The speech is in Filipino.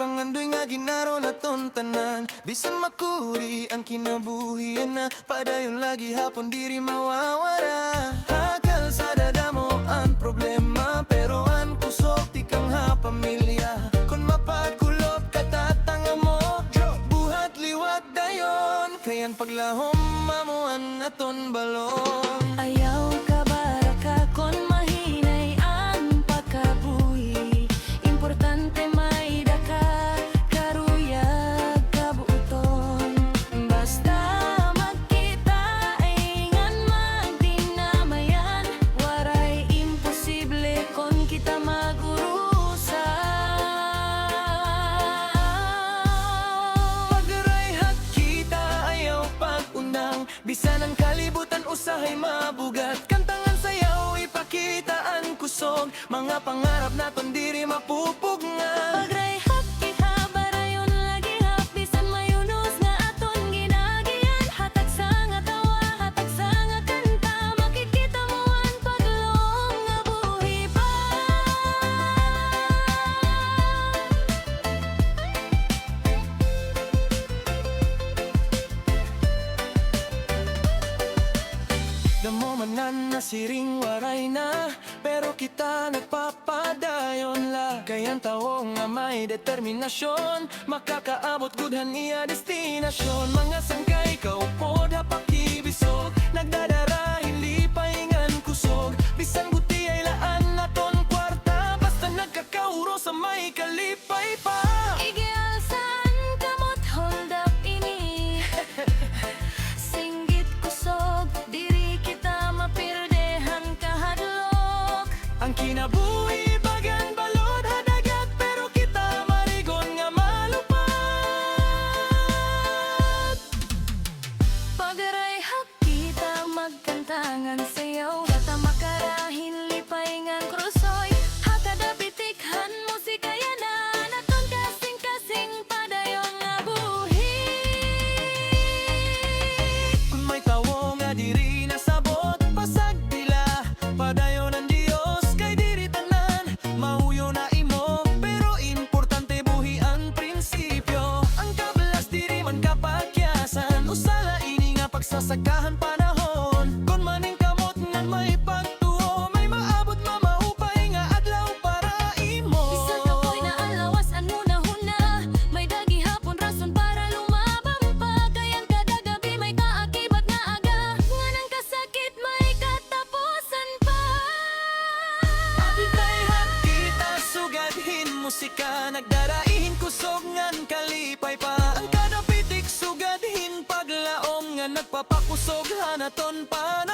pangandoy nga ginaro na ton tanan. Bisan makuri ang kinabuhian na padayon lagi hapon diri mawawara. Hakal sa dadamo ang problema, pero ang kusog ti kang ha pamilya. Kung mapagkulot katatanga mo, buhat liwat dayon, kayan paglahom mamuan aton balon. Ayaw ka baraka kon mahinay ang pagkabuhi. Importante may daka karuyag kabuton. Basta magkita ingan magdinamayan. Waray imposible kon kita magurusa. Pagaray hakita ayaw pag-unang, bisan ang kalibutan usahay mabugat. Kantangan sayaw ipakita ang kusog, mga pangarap naton diri mapupugnan. Pagray hakita barayon lagi hap. Bisan mayunos nga aton ginagiyan. Hatag sa nga tawa, hatag sa nga kanta. Makikita mo ang paglong nga buhi pa. Damo manan na siring waray na, pero kita nagpapadayon la. Kayang tao nga may determinasyon, makakaabot gudhan niya destinasyon. Mga sangkay kaupod hapakibisog, nagdadara hindi paingan kusog. Bisan guti ay laan naton kwarta, basta nagkakauro sa may kalipay pa. Igialsan kamot hold up ini. Singgit kusog diri kita mapirdehan kahadlok. Ang kinabuhi bagan balod hadagat, pero kita marigon nga malupad. Pagaray hakita magkantangan sayaw. Bata makarahin lipayngan krusoy. Hakada pitikhan musika yanan. Aton kasing-kasing padayon nga buhi. Kung may tawo nga diri nasabot, pasag dila padayon ang Dios kay diri tanan. Mahuyo na imo, pero importante buhi ang prinsipyo. Ang kablas diri man kapakyasan, usala ini nga pagsasagahan panahon. Kung maning kamot ngan may pagtuo, may maabot mamaupay nga adlaw para imo. Bisan ako'y naalawas ano na huna. May dagi hapon rason para lumabang pa. Kayang kada gabi may kaakibat nga aga. Nga nang kasakit may katapusan pa. Abitay hakita sugadhin musika, nagdaraihin kusog ngan kalipay pa. Ang kada pitik sugadhin paglaom nga nagpapakusog hanaton pa.